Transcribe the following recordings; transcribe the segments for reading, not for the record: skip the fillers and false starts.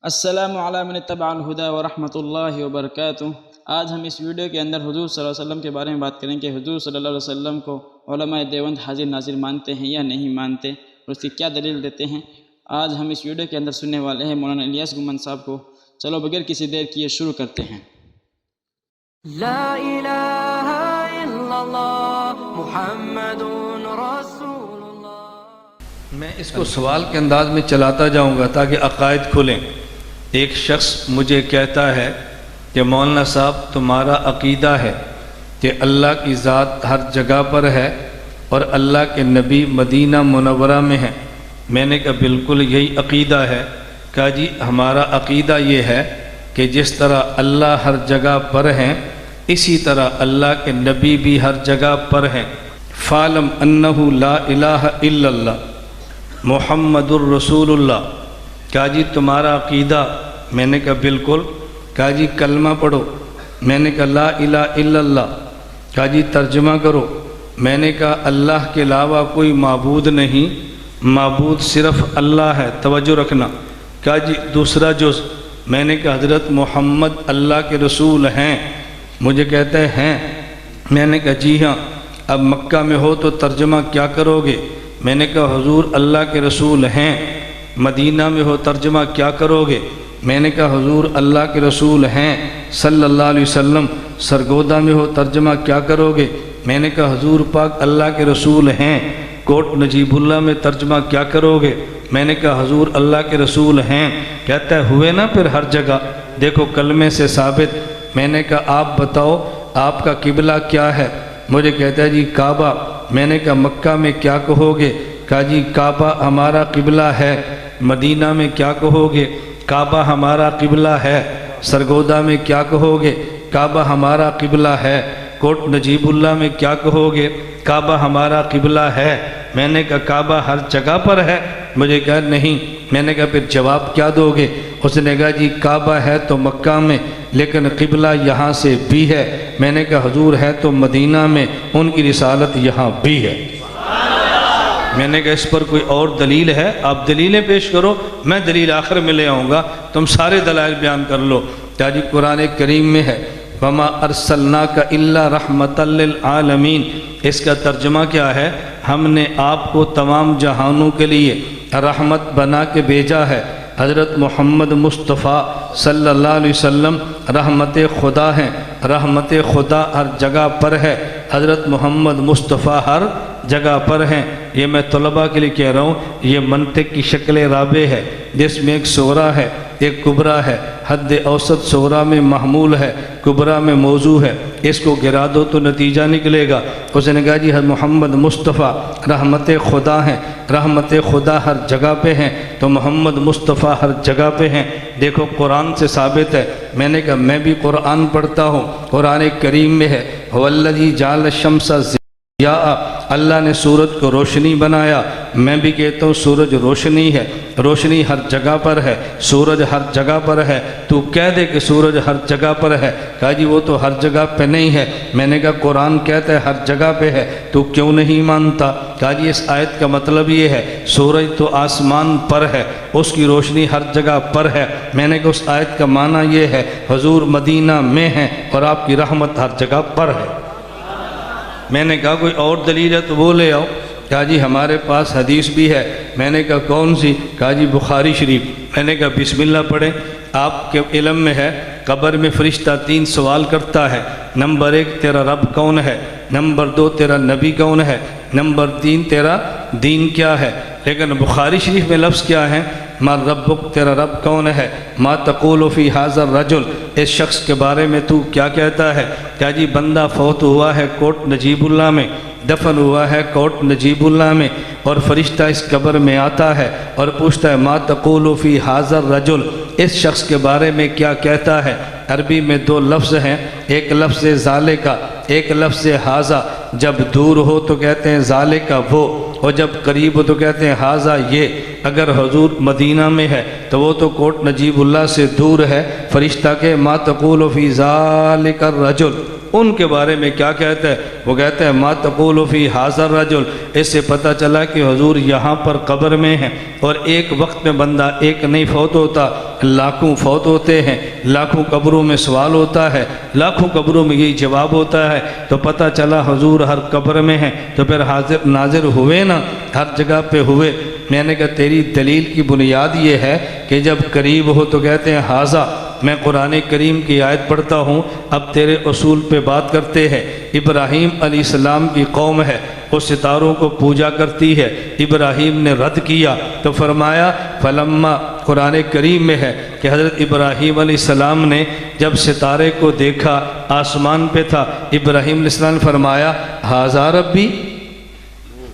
السلام علی من اتبع الہدی ورحمۃ اللہ وبرکاتہ۔ آج ہم اس ویڈیو کے اندر حضور صلی اللہ علیہ وسلم کے بارے میں بات کریں کہ حضور صلی اللہ علیہ وسلم کو علماء دیوبند حاضر ناظر مانتے ہیں یا نہیں مانتے، اور اس کی کیا دلیل دیتے ہیں۔ آج ہم اس ویڈیو کے اندر سننے والے ہیں مولانا الیاس گمان صاحب کو۔ چلو بغیر کسی دیر کیے شروع کرتے ہیں۔ لا الہ الا اللہ محمد رسول اللہ۔ میں اس کو سوال کے انداز میں چلاتا جاؤں گا تاکہ عقائد کھلیں۔ ایک شخص مجھے کہتا ہے کہ مولانا صاحب تمہارا عقیدہ ہے کہ اللہ کی ذات ہر جگہ پر ہے اور اللہ کے نبی مدینہ منورہ میں ہیں۔ میں نے کہا بالکل یہی عقیدہ ہے۔ کہا جی ہمارا عقیدہ یہ ہے کہ جس طرح اللہ ہر جگہ پر ہیں اسی طرح اللہ کے نبی بھی ہر جگہ پر ہیں۔ فَعْلَمْ أَنَّهُ لَا إِلَٰهَ إِلَّا اللَّهُ محمد الرسول اللہ۔ کہا جی تمہارا عقیدہ؟ میں نے کہا بالکل۔ کہا جی کلمہ پڑھو۔ میں نے کہا لا الہ الا اللہ۔ کہا جی ترجمہ کرو۔ میں نے کہا اللہ کے علاوہ کوئی معبود نہیں، معبود صرف اللہ ہے، توجہ رکھنا۔ کہا جی دوسرا جز۔ میں نے کہا حضرت محمد اللہ کے رسول ہیں؟ مجھے کہتا ہے ہیں۔ میں نے کہا جی ہاں۔ اب مکہ میں ہو تو ترجمہ کیا کرو گے؟ میں نے کہا حضور اللہ کے رسول ہیں۔ مدینہ میں ہو ترجمہ کیا کرو گے؟ میں نے کہا حضور اللہ کے رسول ہیں صلی اللہ علیہ وسلم۔ سرگودا میں ہو ترجمہ کیا کرو گے؟ میں نے کہا حضور پاک اللہ کے رسول ہیں۔ کوٹ نجیب اللہ میں ترجمہ کیا کرو گے؟ میں نے کہا حضور اللہ کے رسول ہیں۔ کہتا ہے ہوئے نا پھر ہر جگہ، دیکھو کلمے سے ثابت۔ میں نے کہا آپ بتاؤ آپ کا قبلہ کیا ہے؟ مجھے کہتا ہے جی کعبہ۔ میں نے کہا مکہ میں کیا کہو گے؟ کہا جی کعبہ ہمارا قبلہ ہے۔ مدینہ میں کیا کہو گے؟ کعبہ ہمارا قبلہ ہے۔ سرگودا میں کیا کہو گے؟ کعبہ ہمارا قبلہ ہے۔ کوٹ نجیب اللہ میں کیا کہو گے؟ کعبہ ہمارا قبلہ ہے۔ میں نے کہا کعبہ ہر جگہ پر ہے؟ مجھے کہا نہیں۔ میں نے کہا پھر جواب کیا دو گے؟ اس نے کہا جی کعبہ ہے تو مکہ میں، لیکن قبلہ یہاں سے بھی ہے۔ میں نے کہا حضور ہے تو مدینہ میں، ان کی رسالت یہاں بھی ہے۔ میں نے کہا اس پر کوئی اور دلیل ہے؟ آپ دلیلیں پیش کرو، میں دلیل آخر میں لے آؤں گا، تم سارے دلائل بیان کر لو۔ کیا جی قرآن کریم میں ہے وَمَا أَرْسَلْنَاكَ إِلَّا رَحْمَةً لِّلْعَالَمِينَ۔ اس کا ترجمہ کیا ہے؟ ہم نے آپ کو تمام جہانوں کے لیے رحمت بنا کے بھیجا ہے۔ حضرت محمد مصطفیٰ صلی اللہ علیہ وسلم رحمت خدا ہیں۔ رحمت خدا ہر جگہ پر ہے۔ حضرت محمد مصطفیٰ ہر جگہ پر ہیں۔ یہ میں طلباء کے لیے کہہ رہا ہوں، یہ منطق کی شکل رابع ہے، جس میں ایک صغریٰ ہے ایک کبریٰ ہے۔ حد اوسط صغریٰ میں محمول ہے، کبریٰ میں موضوع ہے۔ اس کو گرا دو تو نتیجہ نکلے گا۔ اس نے کہا جی محمد مصطفیٰ رحمت خدا ہیں، رحمت خدا ہر جگہ پہ ہیں، تو محمد مصطفیٰ ہر جگہ پہ ہیں۔ دیکھو قرآن سے ثابت ہے۔ میں نے کہا میں بھی قرآن پڑھتا ہوں، قرآن کریم میں ہے وَالَّذِي جَعَلَ الشَّمْسَ ضِيَاءً، اللہ نے سورج کو روشنی بنایا۔ میں بھی کہتا ہوں سورج روشنی ہے، روشنی ہر جگہ پر ہے، سورج ہر جگہ پر ہے۔ تو کہہ دے کہ سورج ہر جگہ پر ہے۔ کہا جی وہ تو ہر جگہ پہ نہیں ہے۔ میں نے کہا قرآن کہتا ہے ہر جگہ پہ ہے، تو کیوں نہیں مانتا؟ کہا جی اس آیت کا مطلب یہ ہے سورج تو آسمان پر ہے، اس کی روشنی ہر جگہ پر ہے۔ میں نے کہا اس آیت کا معنی یہ ہے حضور مدینہ میں ہیں اور آپ کی رحمت ہر جگہ پر ہے۔ میں نے کہا کوئی اور دلیل ہے تو وہ لے آؤ۔ کہا جی ہمارے پاس حدیث بھی ہے۔ میں نے کہا کون سی؟ کہا جی بخاری شریف۔ میں نے کہا بسم اللہ پڑھیں۔ آپ کے علم میں ہے قبر میں فرشتہ 3 سوال کرتا ہے۔ نمبر 1 تیرا رب کون ہے؟ نمبر 2 تیرا نبی کون ہے؟ نمبر 3 تیرا دین کیا ہے؟ لیکن بخاری شریف میں لفظ کیا ہے؟ ما ربک، تیرا رب کون ہے؟ ما تقول فی ھذا الرجل، اس شخص کے بارے میں تو کیا کہتا ہے؟ کیا جی بندہ فوت ہوا ہے کوٹ نجیب اللہ میں، دفن ہوا ہے کوٹ نجیب اللہ میں، اور فرشتہ اس قبر میں آتا ہے اور پوچھتا ہے ما تقول فی ھذا الرجل، اس شخص کے بارے میں کیا کہتا ہے؟ عربی میں 2 لفظ ہیں، ایک لفظ ذالکا، ایک لفظ ھذا۔ جب دور ہو تو کہتے ہیں ذالکا وہ، اور جب قریب ہو تو کہتے ہیں ھذا یہ۔ اگر حضور مدینہ میں ہے تو وہ تو کوٹ نجیب اللہ سے دور ہے۔ فرشتہ کے ما تقول فی ذالک الرجل، ان کے بارے میں کیا کہتا ہے؟ وہ کہتا ہے ما تقول فی ھذا الرجل، اس سے پتہ چلا کہ حضور یہاں پر قبر میں ہیں، اور ایک وقت میں بندہ ایک نہیں فوت ہوتا، لاکھوں فوت ہوتے ہیں، لاکھوں قبروں میں سوال ہوتا ہے، لاکھوں قبروں میں یہی جواب ہوتا ہے، تو پتہ چلا حضور ہر قبر میں ہیں، تو پھر حاضر ناظر ہوئے نا، ہر جگہ پہ ہوئے۔ میں نے کہا تیری دلیل کی بنیاد یہ ہے کہ جب قریب ہو تو کہتے ہیں ھذا، میں قرآن کریم کی آیت پڑھتا ہوں، اب تیرے اصول پہ بات کرتے ہیں۔ ابراہیم علیہ السلام کی قوم ہے، وہ ستاروں کو پوجا کرتی ہے، ابراہیم نے رد کیا تو فرمایا فلما، قرآن کریم میں ہے کہ حضرت ابراہیم علیہ السلام نے جب ستارے کو دیکھا، آسمان پہ تھا، ابراہیم علیہ السلام نے فرمایا ھذا ربی،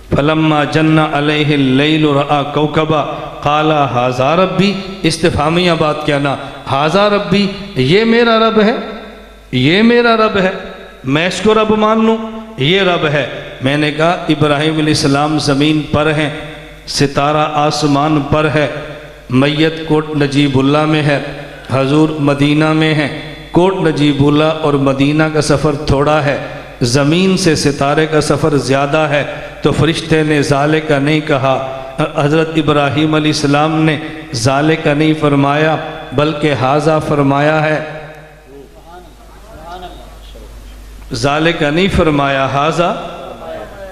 فلما جن علیہ اللیل رأى کوکبا قال ھذا ربی، استفہامیہ بات کہنا، ھذا ربی، یہ میرا رب ہے، یہ میرا رب ہے، میں اس کو رب مان لوں، یہ رب ہے۔ میں نے کہا ابراہیم علیہ السلام زمین پر ہیں، ستارہ آسمان پر ہے، میت کوٹ نجیب اللہ میں ہے، حضور مدینہ میں ہیں، کوٹ نجیب اللہ اور مدینہ کا سفر تھوڑا ہے، زمین سے ستارے کا سفر زیادہ ہے، تو فرشتے نے ذالک نہیں کہا، حضرت ابراہیم علیہ السلام نے ذالک نہیں فرمایا بلکہ ھذا فرمایا ہے، ذالک نہیں فرمایا ھذا۔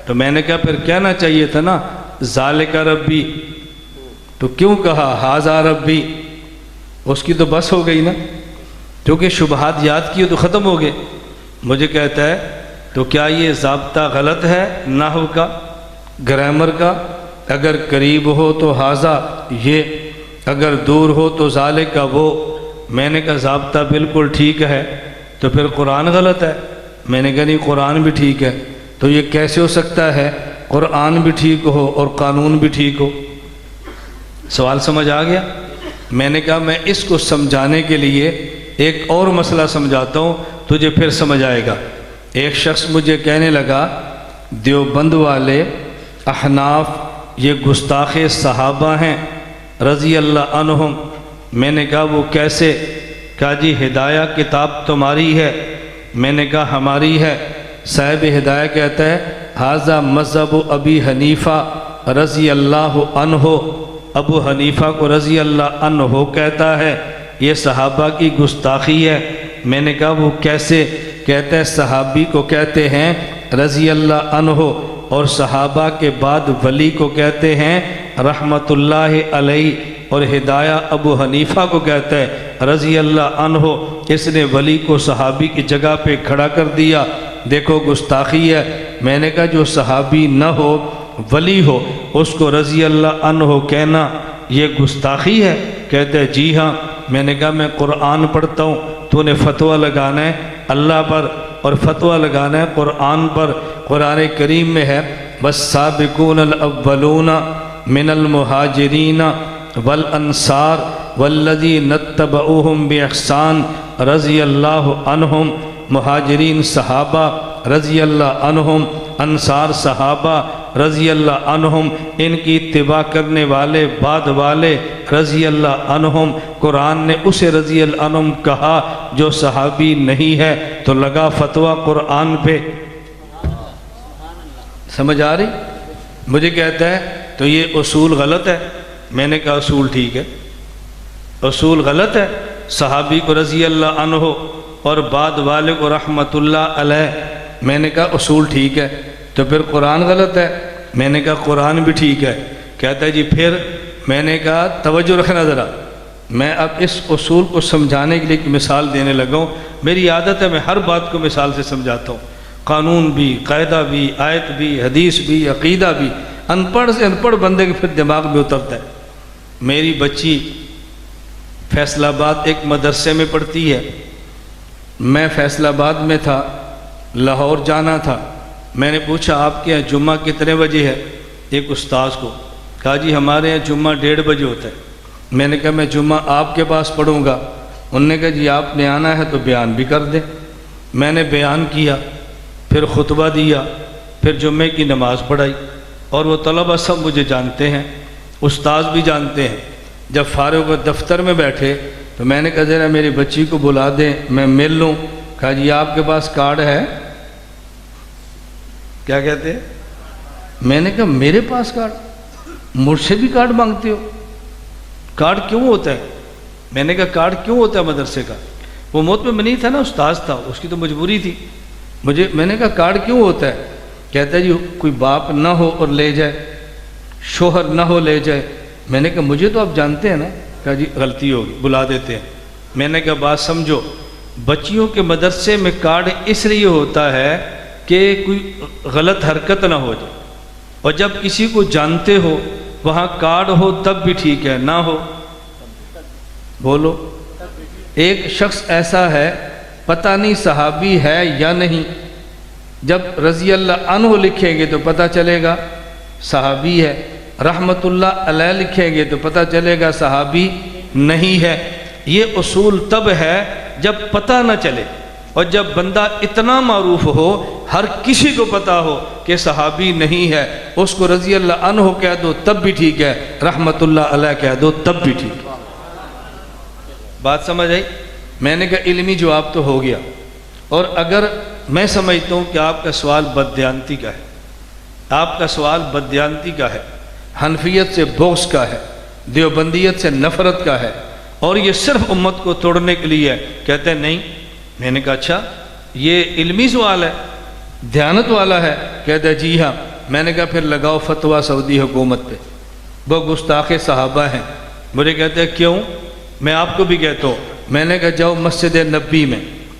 تو میں نے کہا پھر کہنا چاہیے تھا نا ذالک ربی، تو کیوں کہا ھذا ربی؟ اس کی تو بس ہو گئی نا، کیونکہ شبہات یاد کیے تو ختم ہو گئے۔ مجھے کہتا ہے تو کیا یہ ضابطہ غلط ہے نحو کا، گرامر کا؟ اگر قریب ہو تو ھذا یہ، اگر دور ہو تو ذالک وہ۔ میں نے کہا ضابطہ بالکل ٹھیک ہے، تو پھر قرآن غلط ہے؟ میں نے کہا نہیں، قرآن بھی ٹھیک ہے۔ تو یہ کیسے ہو سکتا ہے قرآن بھی ٹھیک ہو اور قانون بھی ٹھیک ہو؟ سوال سمجھ آ گیا؟ میں نے کہا میں اس کو سمجھانے کے لیے ایک اور مسئلہ سمجھاتا ہوں، تجھے پھر سمجھ آئے گا۔ ایک شخص مجھے کہنے لگا دیوبند والے احناف یہ گستاخ صحابہ ہیں رضی اللہ عنہم۔ میں نے کہا وہ کیسے؟ کہا جی ہدایہ کتاب تمہاری ہے؟ میں نے کہا ہماری ہے۔ صاحب ہدایہ کہتا ہے ھذا مذہب ابی حنیفہ رضی اللہ عنہ، ابو حنیفہ کو رضی اللہ عنہ کہتا ہے، یہ صحابہ کی گستاخی ہے۔ میں نے کہا وہ کیسے؟ کہتا ہے صحابی کو کہتے ہیں رضی اللہ عنہ، اور صحابہ کے بعد ولی کو کہتے ہیں رحمت اللہ علیہ، اور ہدایہ ابو حنیفہ کو کہتا ہے رضی اللہ عنہ۔ اس نے ولی کو صحابی کی جگہ پہ کھڑا کر دیا، دیکھو گستاخی ہے۔ میں نے کہا جو صحابی نہ ہو ولی ہو اس کو رضی اللہ عنہ کہنا یہ گستاخی ہے؟ کہتے ہیں جی ہاں۔ میں نے کہا میں قرآن پڑھتا ہوں، تو نے فتویٰ لگانا ہے اللہ پر اور فتویٰ لگانا ہے قرآن پر۔ قرآن کریم میں ہے والسابقون الاولون من المہاجرین والانصار والذین اتبعوہم باحسان رضی اللہ عنہم۔ مہاجرین صحابہ رضی اللہ عنہم، انصار صحابہ رضی اللہ عنہم، ان کی اتباع کرنے والے بعد والے رضی اللہ عنہم۔ قرآن نے اسے رضی اللہ عنہم کہا جو صحابی نہیں ہے، تو لگا فتویٰ قرآن پہ۔ سمجھ آ رہی؟ مجھے کہتا ہے تو یہ اصول غلط ہے۔ میں نے کہا اصول ٹھیک ہے، اصول غلط ہے، صحابی کو رضی اللہ عنہ اور بعد والے کو رحمت اللہ علیہ۔ میں نے کہا اصول ٹھیک ہے، تو پھر قرآن غلط ہے؟ میں نے کہا قرآن بھی ٹھیک ہے۔ کہتا ہے جی پھر؟ میں نے کہا توجہ رکھنا ذرا، میں اب اس اصول کو سمجھانے کے لیے ایک مثال دینے لگا ہوں۔ میری عادت ہے میں ہر بات کو مثال سے سمجھاتا ہوں، قانون بھی، قاعدہ بھی، آیت بھی، حدیث بھی، عقیدہ بھی۔ ان پڑھ سے ان پڑھ بندے کے پھر دماغ میں اترتا ہے۔ میری بچی فیصل آباد ایک مدرسے میں پڑھتی ہے، میں فیصل آباد میں تھا، لاہور جانا تھا۔ میں نے پوچھا آپ کے یہاں جمعہ کتنے بجے ہے؟ ایک استاذ کو کہا جی ہمارے یہاں جمعہ 1:30 بجے ہوتا ہے۔ میں نے کہا میں جمعہ آپ کے پاس پڑھوں گا۔ انہوں نے کہا جی آپ نے آنا ہے تو بیان بھی کر دیں۔ میں نے بیان کیا، پھر خطبہ دیا، پھر جمعے کی نماز پڑھائی، اور وہ طلبہ سب مجھے جانتے ہیں، استاذ بھی جانتے ہیں۔ جب فارغ دفتر میں بیٹھے تو میں نے کہا ذرا میری بچی کو بلا دیں، میں مل لوں۔ کہا جی آپ کے پاس کارڈ ہے؟ کیا کہتے ہیں؟ میں نے کہا میرے پاس کارڈ؟ مجھ سے بھی کارڈ مانگتے ہو؟ کارڈ کیوں ہوتا ہے؟ میں نے کہا کارڈ کیوں ہوتا ہے مدرسے کا؟ وہ محتمم نہیں تھا نا، استاذ تھا، اس کی تو مجبوری تھی میں نے کہا کارڈ کیوں ہوتا ہے؟ کہتا ہے جی کوئی باپ نہ ہو اور لے جائے، شوہر نہ ہو لے جائے۔ میں نے کہا مجھے تو آپ جانتے ہیں نا؟ کہا جی غلطی ہوگی، بلا دیتے ہیں۔ میں نے کہا بات سمجھو، بچیوں کے مدرسے میں کارڈ اس لیے ہوتا ہے کہ کوئی غلط حرکت نہ ہو جائے، اور جب کسی کو جانتے ہو وہاں کارڈ ہو تب بھی ٹھیک ہے، نہ ہو بولو۔ ایک شخص ایسا ہے پتہ نہیں صحابی ہے یا نہیں، جب رضی اللہ عنہ لکھیں گے تو پتہ چلے گا صحابی ہے، رحمت اللہ علیہ لکھیں گے تو پتہ چلے گا صحابی نہیں ہے۔ یہ اصول تب ہے جب پتہ نہ چلے، اور جب بندہ اتنا معروف ہو، ہر کسی کو پتہ ہو کہ صحابی نہیں ہے، اس کو رضی اللہ عنہ کہہ دو تب بھی ٹھیک ہے، رحمت اللہ علیہ کہہ دو تب بھی ٹھیک ہے۔ بات سمجھ آئی؟ میں نے کہا علمی جواب تو ہو گیا۔ اور اگر میں سمجھتا ہوں کہ آپ کا سوال بددیانتی کا ہے، آپ کا سوال بددیانتی کا ہے، حنفیت سے بغض کا ہے، دیوبندیت سے نفرت کا ہے، اور یہ صرف امت کو توڑنے کے لیے ہے، کہتے ہیں نہیں۔ میں نے کہا اچھا یہ علمی سوال ہے، دیانت والا ہے؟ کہتے ہیں جی ہاں۔ میں نے کہا پھر لگاؤ فتویٰ سعودی حکومت پہ، وہ گستاخ صحابہ ہیں۔ مجھے کہتے ہیں کیوں؟ میں آپ کو بھی کہتا ہوں۔ میں نے کہا جاؤ مسجد نبی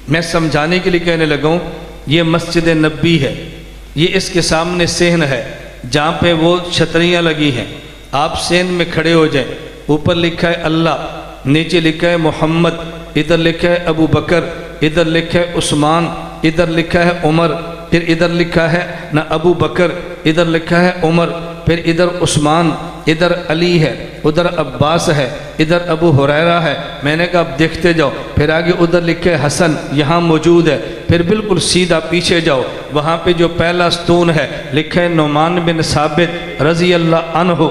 میں سمجھانے کے لیے کہنے لگا ہوں، یہ مسجد نبی ہے، یہ اس کے سامنے صحن ہے جہاں پہ وہ چھتریاں لگی ہیں، آپ صحن میں کھڑے ہو جائیں، اوپر لکھا ہے اللہ، نیچے لکھا ہے محمد، ادھر لکھا ہے ابو بکر، ادھر لکھا ہے عثمان، ادھر لکھا ہے عمر، پھر ادھر لکھا ہے نہ ابو بکر، ادھر لکھا ہے عمر، پھر ادھر عثمان، ادھر علی ہے، ادھر عباس ہے، ادھر ابو ہریرہ ہے۔ میں نے کہا اب دیکھتے جاؤ، پھر آگے ادھر لکھے حسن یہاں موجود ہے، پھر بالکل سیدھا پیچھے جاؤ، وہاں پہ جو پہلا ستون ہے لکھا ہے نعمان بن ثابت رضی اللہ عنہ۔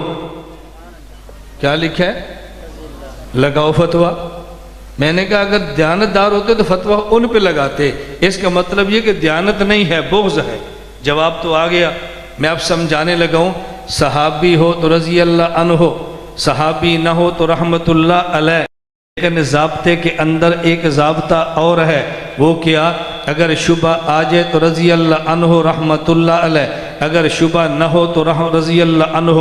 کیا لکھا ہے؟ لگاؤ فتویٰ۔ میں نے کہا اگر دیانتدار ہوتے تو فتویٰ ان پہ لگاتے، اس کا مطلب یہ کہ دیانت نہیں ہے، بغض ہے۔ جواب تو آ گیا۔ میں اب سمجھانے لگا ہوں، صحابی ہو تو رضی اللہ عنہ ہو، صحابی نہ ہو تو رحمت اللہ علیہ، لیکن ضابطے کے اندر ایک ضابطہ اور ہے، وہ کیا؟ اگر شبہ آ جائے تو رضی اللہ عنہ رحمت اللہ علیہ، اگر شبہ نہ ہو تو رضی اللہ عنہ،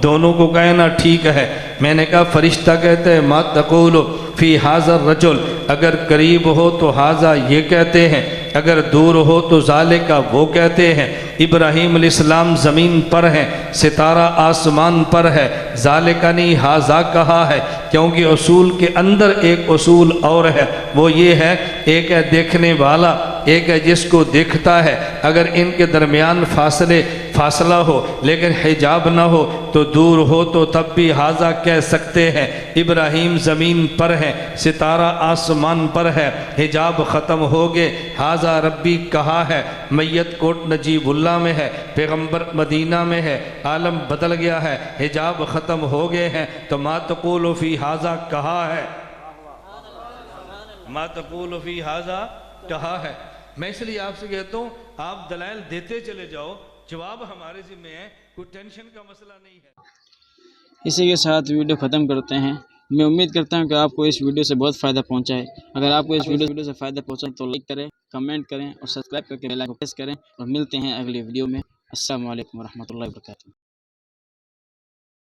دونوں کو کہنا ٹھیک ہے۔ میں نے کہا فرشتہ کہتے ہیں ما تقول فی ھذا الرجل، اگر قریب ہو تو ھذا یہ کہتے ہیں، اگر دور ہو تو ذالک وہ کہتے ہیں۔ ابراہیم علیہ السلام زمین پر ہیں، ستارہ آسمان پر ہے، ذالک نہیں ھذا کہا ہے، کیونکہ اصول کے اندر ایک اصول اور ہے، وہ یہ ہے ایک ہے دیکھنے والا، ایک ہے جس کو دیکھتا ہے۔ اگر ان کے درمیان فاصلہ ہو لیکن حجاب نہ ہو تو دور ہو تو تب بھی ھذا کہہ سکتے ہیں۔ ابراہیم زمین پر ہے، ستارہ آسمان پر ہے، حجاب ختم ہو گئے، ھذا ربی کہا ہے۔ میت کوٹ نجیب اللہ میں ہے، پیغمبر مدینہ میں ہے، عالم بدل گیا ہے، حجاب ختم ہو گئے ہیں، تو ما تقول فی ھذا کہا ہے، ما تقول فی ھذا کہا ہے۔ میں اس لیے آپ سے کہتا ہوں آپ دلائل دیتے چلے جاؤ، جواب ہمارے ذمہ ہے، کوئی ٹینشن کا مسئلہ نہیں ہے۔ اسی کے ساتھ ویڈیو ختم کرتے ہیں۔ میں امید کرتا ہوں کہ آپ کو اس ویڈیو سے بہت فائدہ پہنچا ہے۔ اگر آپ کو اس ویڈیو سے فائدہ پہنچا تو لائک کریں، کمنٹ کریں اور سبسکرائب کر کے بیل آئیکن کو پریس کریں، اور ملتے ہیں اگلی ویڈیو میں۔ السلام علیکم ورحمۃ اللہ وبرکاتہ۔